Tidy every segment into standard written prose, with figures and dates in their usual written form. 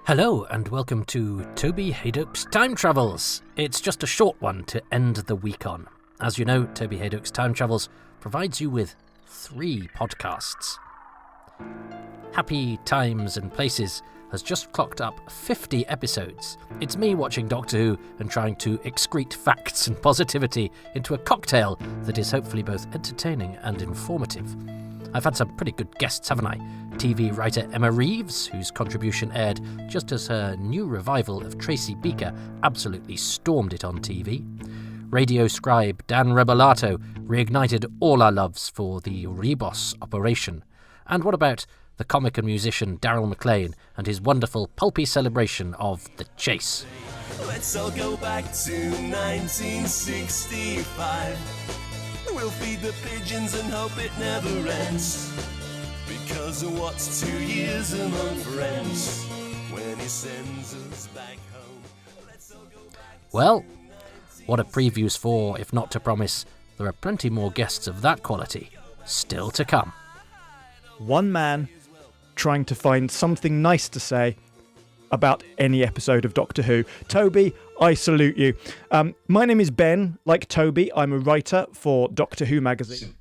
Hello and welcome to Toby Hadoke's Time Travels. It's just a short one to end the week on. As you know, Toby Hadoke's Time Travels provides you with 3 podcasts. Happy Times and Places has just clocked up 50 episodes. It's me watching Doctor Who and trying to excrete facts and positivity into a cocktail that is hopefully both entertaining and informative. I've had some pretty good guests, haven't I? TV writer Emma Reeves, whose contribution aired just as her new revival of Tracy Beaker absolutely stormed it on TV. Radio scribe Dan Rebelato reignited all our loves for the Rebos operation. And what about the comic and musician Daryl McLean and his wonderful pulpy celebration of The Chase? Let's all go back to 1965. We'll feed the pigeons and hope it never ends. Because what's 2 years among friends when he sends us back home? Let's all go back. Well, what a preview's for, if not to promise, there are plenty more guests of that quality still to come. One man trying to find something nice to say about any episode of Doctor Who. Toby, I salute you. My name is Ben. Like Toby, I'm a writer for Doctor Who magazine.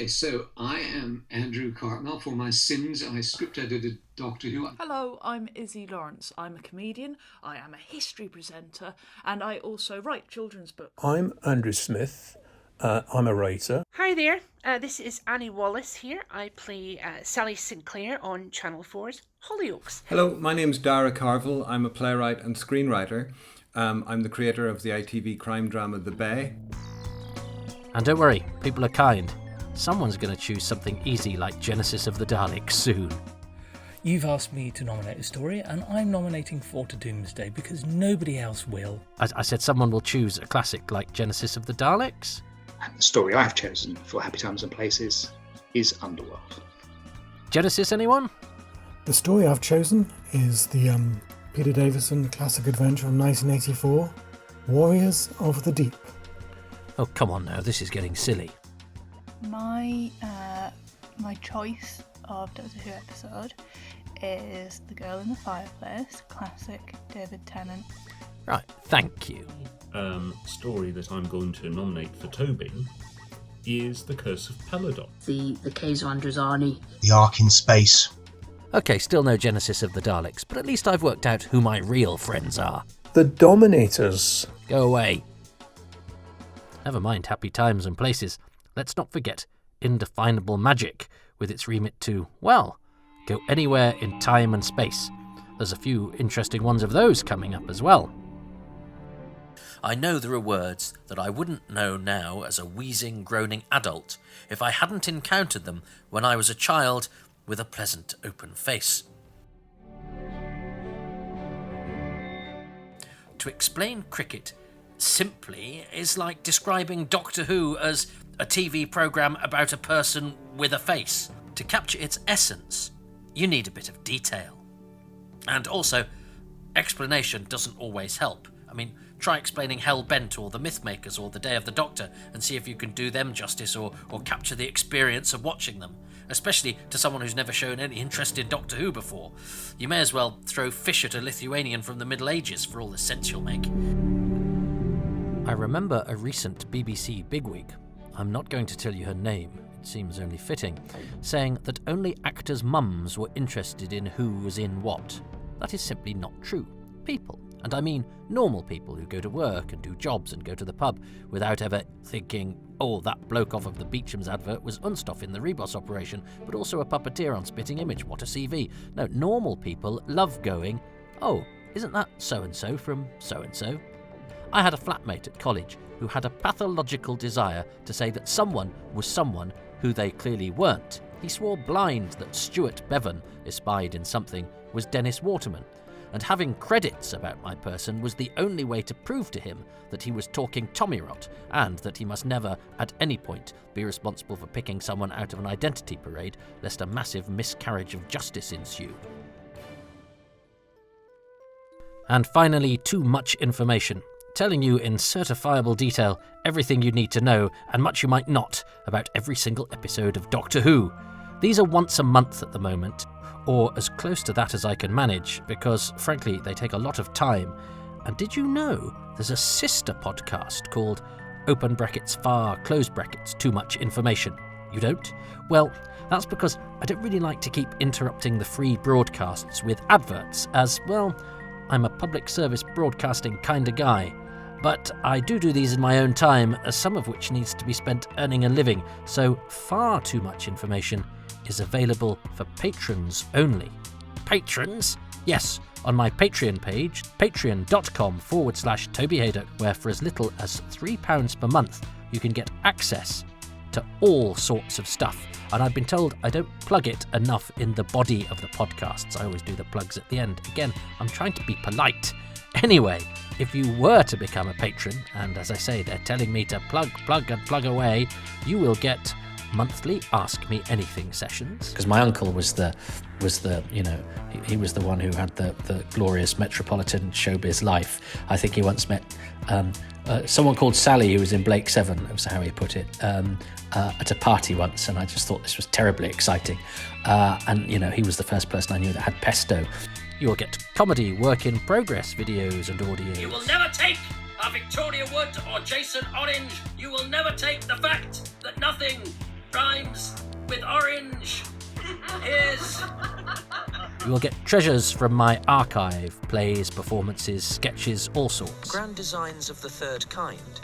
So I am Andrew Cartmel. For my sins, I script edited Doctor Who. Hello, I'm Izzy Lawrence. I'm a comedian, I am a history presenter, and I also write children's books. I'm Andrew Smith. I'm a writer. Hi there, this is Annie Wallace here. I play Sally Sinclair on Channel 4's Hollyoaks. Hello, my name's Dara Carville. I'm a playwright and screenwriter. I'm the creator of the ITV crime drama The Bay. And don't worry, people are kind. Someone's going to choose something easy like Genesis of the Daleks soon. You've asked me to nominate a story, and I'm nominating Four to Doomsday because nobody else will. I said someone will choose a classic like Genesis of the Daleks? And the story I've chosen for Happy Times and Places is Underworld. Genesis, anyone? The story I've chosen is the Peter Davison classic adventure from 1984, Warriors of the Deep. Oh, come on now, this is getting silly. My choice of Doctor Who episode is The Girl in the Fireplace, classic David Tennant. Right, thank you. Story that I'm going to nominate for Toby is The Curse of Peladon. The Case of Androzani. The Ark in Space. Okay, still no Genesis of the Daleks, but at least I've worked out who my real friends are. The Dominators. Go away. Never mind Happy Times and Places. Let's not forget Indefinable Magic, with its remit to, well, go anywhere in time and space. There's a few interesting ones of those coming up as well. I know there are words that I wouldn't know now as a wheezing, groaning adult if I hadn't encountered them when I was a child with a pleasant, open face. To explain cricket simply is like describing Doctor Who as a TV programme about a person with a face. To capture its essence, you need a bit of detail. And also, explanation doesn't always help. I mean, try explaining Hellbent or the Mythmakers or the Day of the Doctor and see if you can do them justice or capture the experience of watching them, especially to someone who's never shown any interest in Doctor Who before. You may as well throw fish at a Lithuanian from the Middle Ages for all the sense you'll make. I remember a recent BBC bigwig, I'm not going to tell you her name, it seems only fitting, saying that only actors' mums were interested in who was in what. That is simply not true. People, and I mean normal people who go to work and do jobs and go to the pub without ever thinking, oh, that bloke off of the Beecham's advert was Unstoff in the Rebos operation, but also a puppeteer on Spitting Image, what a CV. No, normal people love going, oh, isn't that so-and-so from so-and-so? I had a flatmate at college who had a pathological desire to say that someone was someone who they clearly weren't. He swore blind that Stuart Bevan, espied in something, was Dennis Waterman, and having credits about my person was the only way to prove to him that he was talking tommyrot, and that he must never, at any point, be responsible for picking someone out of an identity parade, lest a massive miscarriage of justice ensue. And finally, too much information, telling you in certifiable detail everything you need to know, and much you might not, about every single episode of Doctor Who. These are once a month at the moment, or as close to that as I can manage, because frankly they take a lot of time. And did you know there's a sister podcast called open brackets far, close brackets, too much information? You don't? Well, that's because I don't really like to keep interrupting the free broadcasts with adverts, as, well, I'm a public service broadcasting kind of guy. But I do these in my own time, some of which needs to be spent earning a living, so far too much information is available for patrons only. Patrons? Yes, on my Patreon page, patreon.com/Toby Hadoke, where for as little as £3 per month, you can get access to all sorts of stuff. And I've been told I don't plug it enough in the body of the podcasts. I always do the plugs at the end. Again, I'm trying to be polite. Anyway, if you were to become a patron, and as I say, they're telling me to plug and plug away, you will get monthly Ask Me Anything sessions. Because my uncle was the he was the one who had the glorious metropolitan showbiz life. I think he once met someone called Sally, who was in Blake 7, that was how he put it, at a party once, and I just thought this was terribly exciting. And he was the first person I knew that had pesto. You'll get comedy work in progress videos and audio. You will never take a Victoria Wood or Jason Orange. You will never take the fact that nothing rhymes with orange. You will get treasures from my archive, plays, performances, sketches, all sorts. Grand Designs of the Third Kind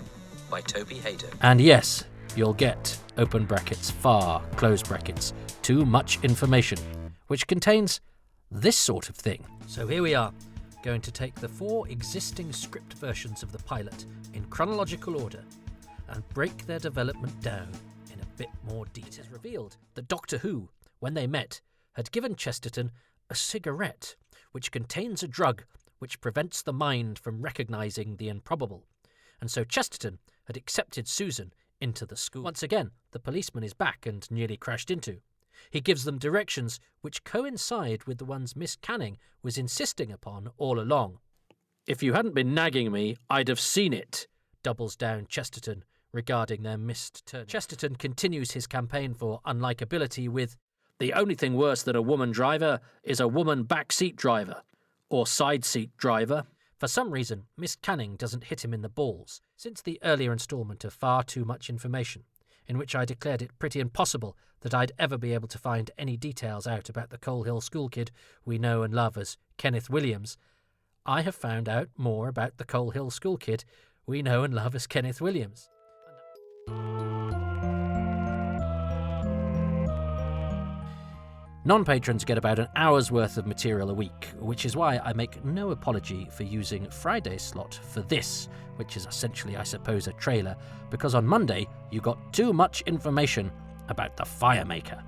by Toby Hadoke. And yes, you'll get, open brackets, far, close brackets, too much information, which contains this sort of thing. So here we are, going to take the 4 existing script versions of the pilot in chronological order and break their development down in a bit more detail. It is revealed that Doctor Who, when they met, had given Chesterton a cigarette which contains a drug which prevents the mind from recognising the improbable. And so Chesterton had accepted Susan into the school. Once again, the policeman is back and nearly crashed into. He gives them directions which coincide with the ones Miss Canning was insisting upon all along. If you hadn't been nagging me, I'd have seen it, doubles down Chesterton regarding their missed turn. Chesterton continues his campaign for unlikability with, "The only thing worse than a woman driver is a woman backseat driver, or side seat driver." For some reason, Miss Canning doesn't hit him in the balls. Since the earlier instalment of Far Too Much Information, in which I declared it pretty impossible that I'd ever be able to find any details out about the Coal Hill school kid we know and love as Kenneth Williams, I have found out more about the Coal Hill school kid we know and love as Kenneth Williams. Non-patrons get about an hour's worth of material a week, which is why I make no apology for using Friday's slot for this, which is essentially, I suppose, a trailer, because on Monday you got too much information about the Firemaker.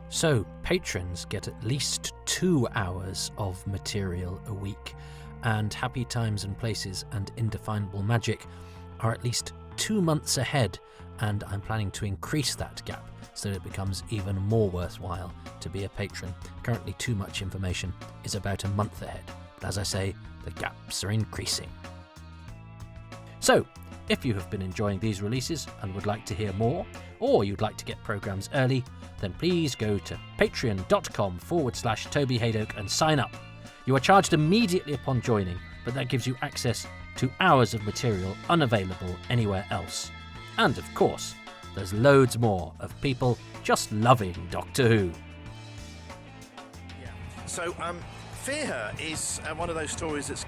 So, patrons get at least 2 hours of material a week, and Happy Times and Places and Indefinable Magic are at least 2 months ahead, and I'm planning to increase that gap so that it becomes even more worthwhile to be a patron. Currently, Too Much Information is about a month ahead, but as I say, the gaps are increasing. So, if you have been enjoying these releases and would like to hear more, or you'd like to get programmes early, then please go to patreon.com/Toby Hadoke and sign up. You are charged immediately upon joining, but that gives you access to hours of material unavailable anywhere else. And of course, there's loads more of people just loving Doctor Who. So, Fear Her is one of those stories that's,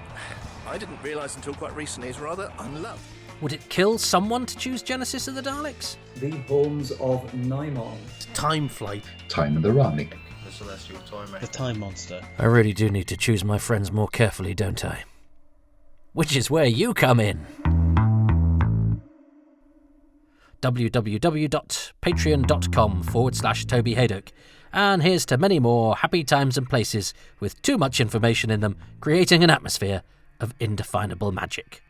I didn't realise until quite recently, is rather unloved. Would it kill someone to choose Genesis of the Daleks? The Bones of Naimon. Time Flight. Time of the Rani. The Celestial Time. The Time Monster. I really do need to choose my friends more carefully, don't I? Which is where you come in. www.patreon.com/Toby Hadoke. And here's to many more happy times and places with too much information in them, creating an atmosphere of indefinable magic.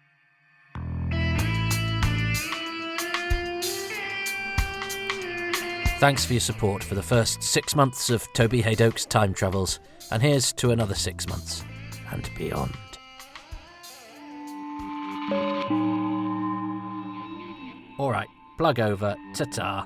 Thanks for your support for the first 6 months of Toby Hadoke's time travels, and here's to another 6 months and beyond. Alright, plug over, ta-ta.